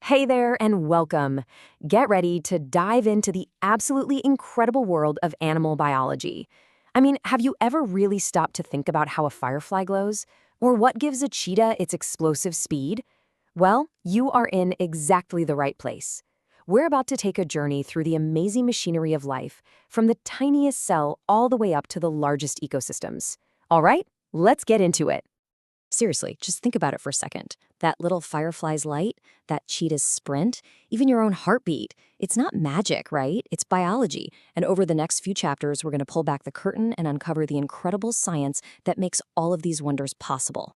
Hey there, and welcome. Get ready to dive into the absolutely incredible world of animal biology. I mean, have you ever really stopped to think about how a firefly glows? Or what gives a cheetah its explosive speed? Well, you are in exactly the right place. We're about to take a journey through the amazing machinery of life, from the tiniest cell all the way up to the largest ecosystems. All right, let's get into it. Seriously, just think about it for a second. That little firefly's light, that cheetah's sprint, even your own heartbeat. It's not magic, right? It's biology. And over the next few chapters, we're going to pull back the curtain and uncover the incredible science that makes all of these wonders possible.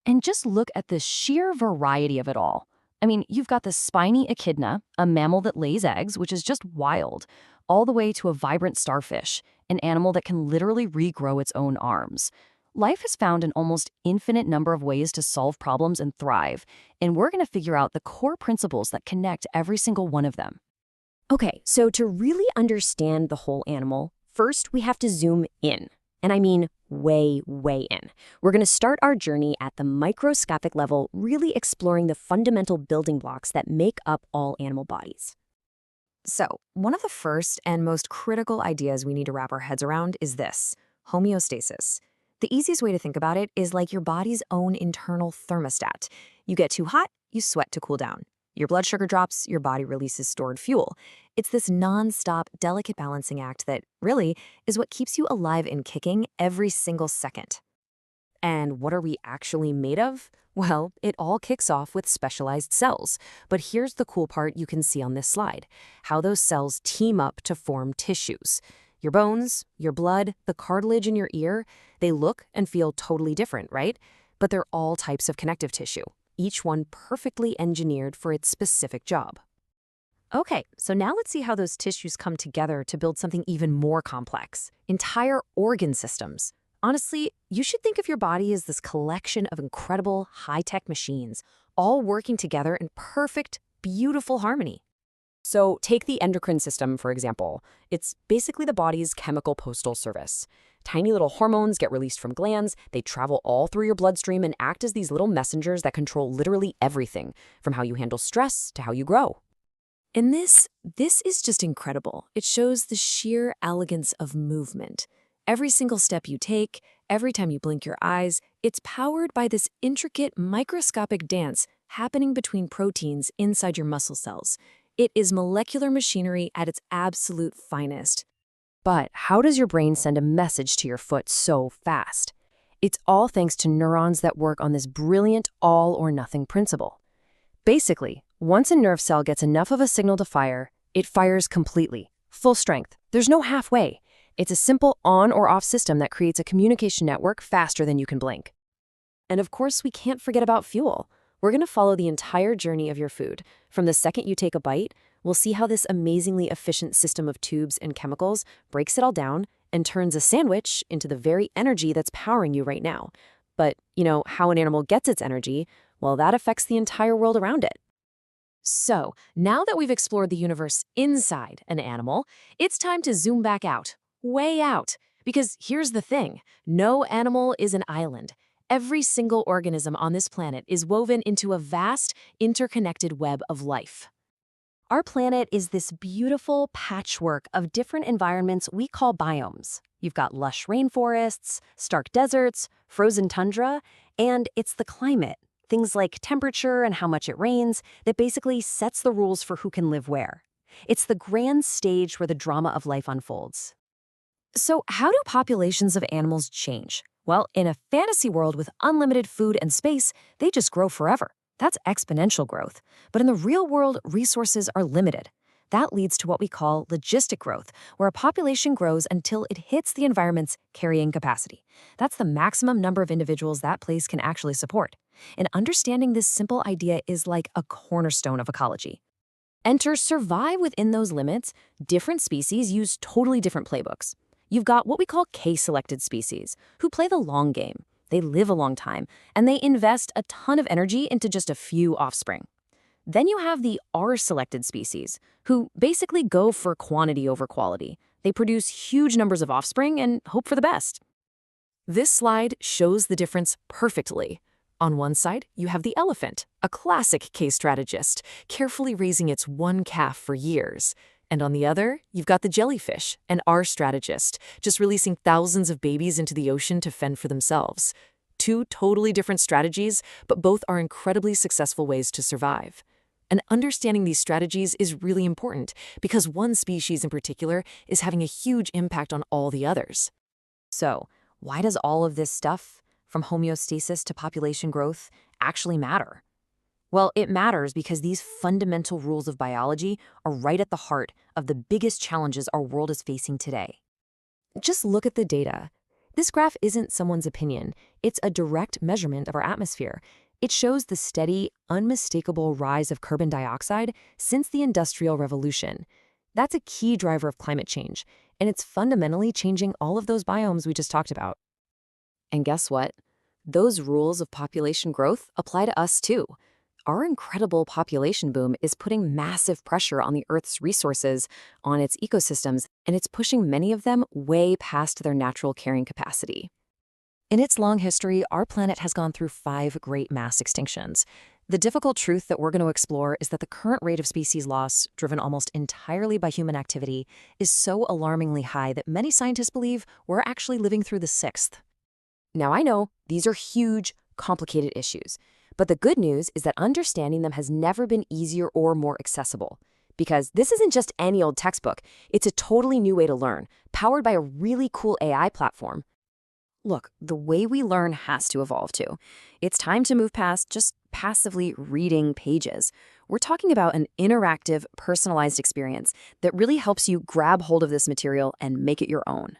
And just look at the sheer variety of it all. I mean, you've got the spiny echidna, a mammal that lays eggs, which is just wild, all the way to a vibrant starfish, an animal that can literally regrow its own arms. Life has found an almost infinite number of ways to solve problems and thrive, and we're going to figure out the core principles that connect every single one of them. Okay, so to really understand the whole animal, first we have to zoom in. And I mean way, way in. We're going to start our journey at the microscopic level, really exploring the fundamental building blocks that make up all animal bodies. So, one of the first and most critical ideas we need to wrap our heads around is this: homeostasis. The easiest way to think about it is like your body's own internal thermostat. You get too hot, you sweat to cool down. Your blood sugar drops, your body releases stored fuel. It's this non-stop, delicate balancing act that, really, is what keeps you alive and kicking every single second. And what are we actually made of? Well, it all kicks off with specialized cells. But here's the cool part you can see on this slide: how those cells team up to form tissues. Your bones, your blood, the cartilage in your ear, they look and feel totally different, right? But they're all types of connective tissue, each one perfectly engineered for its specific job. Okay, so now let's see how those tissues come together to build something even more complex: entire organ systems. Honestly, you should think of your body as this collection of incredible, high-tech machines, all working together in perfect, beautiful harmony. So take the endocrine system, for example. It's basically the body's chemical postal service. Tiny little hormones get released from glands, they travel all through your bloodstream and act as these little messengers that control literally everything, from how you handle stress to how you grow. And this is just incredible. It shows the sheer elegance of movement. Every single step you take, every time you blink your eyes, it's powered by this intricate microscopic dance happening between proteins inside your muscle cells. It is molecular machinery at its absolute finest. But how does your brain send a message to your foot so fast? It's all thanks to neurons that work on this brilliant all-or-nothing principle. Basically, once a nerve cell gets enough of a signal to fire, it fires completely, full strength. There's no halfway. It's a simple on or off system that creates a communication network faster than you can blink. And of course, we can't forget about fuel. We're going to follow the entire journey of your food. From the second you take a bite, we'll see how this amazingly efficient system of tubes and chemicals breaks it all down and turns a sandwich into the very energy that's powering you right now. But, how an animal gets its energy, well, that affects the entire world around it. So, now that we've explored the universe inside an animal, it's time to zoom back out, way out. Because here's the thing: no animal is an island. Every single organism on this planet is woven into a vast, interconnected web of life. Our planet is this beautiful patchwork of different environments we call biomes. You've got lush rainforests, stark deserts, frozen tundra, and it's the climate, things like temperature and how much it rains, that basically sets the rules for who can live where. It's the grand stage where the drama of life unfolds. So how do populations of animals change? Well, in a fantasy world with unlimited food and space, they just grow forever. That's exponential growth. But in the real world, resources are limited. That leads to what we call logistic growth, where a population grows until it hits the environment's carrying capacity. That's the maximum number of individuals that place can actually support. And understanding this simple idea is like a cornerstone of ecology. And to survive within those limits, different species use totally different playbooks. You've got what we call K-selected species, who play the long game. They live a long time, and they invest a ton of energy into just a few offspring. Then you have the R-selected species, who basically go for quantity over quality. They produce huge numbers of offspring and hope for the best. This slide shows the difference perfectly. On one side, you have the elephant, a classic case strategist, carefully raising its one calf for years. And on the other, you've got the jellyfish, an R strategist, just releasing thousands of babies into the ocean to fend for themselves. Two totally different strategies, but both are incredibly successful ways to survive. And understanding these strategies is really important because one species in particular is having a huge impact on all the others. So, why does all of this stuff, from homeostasis to population growth, actually matter? Well, it matters because these fundamental rules of biology are right at the heart of the biggest challenges our world is facing today. Just look at the data. This graph isn't someone's opinion. It's a direct measurement of our atmosphere. It shows the steady, unmistakable rise of carbon dioxide since the Industrial Revolution. That's a key driver of climate change, and it's fundamentally changing all of those biomes we just talked about. And guess what? Those rules of population growth apply to us too. Our incredible population boom is putting massive pressure on the Earth's resources, on its ecosystems, and it's pushing many of them way past their natural carrying capacity. In its long history, our planet has gone through 5 great mass extinctions. The difficult truth that we're going to explore is that the current rate of species loss, driven almost entirely by human activity, is so alarmingly high that many scientists believe we're actually living through the 6th. Now, I know these are huge, complicated issues. But the good news is that understanding them has never been easier or more accessible. Because this isn't just any old textbook, it's a totally new way to learn, powered by a really cool AI platform. Look, the way we learn has to evolve too. It's time to move past just passively reading pages. We're talking about an interactive, personalized experience that really helps you grab hold of this material and make it your own.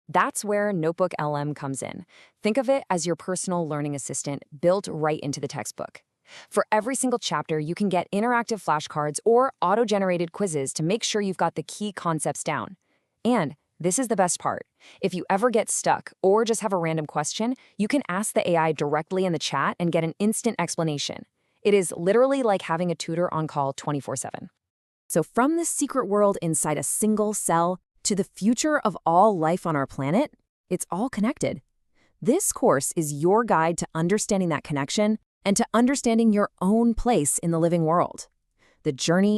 That's where Notebook LM comes in. Think of it as your personal learning assistant built right into the textbook. For every single chapter, you can get interactive flashcards or auto-generated quizzes to make sure you've got the key concepts down. And this is the best part. If you ever get stuck or just have a random question, you can ask the AI directly in the chat and get an instant explanation. It is literally like having a tutor on call 24/7. So from this secret world inside a single cell, to the future of all life on our planet, it's all connected. This course is your guide to understanding that connection and to understanding your own place in the living world. The journey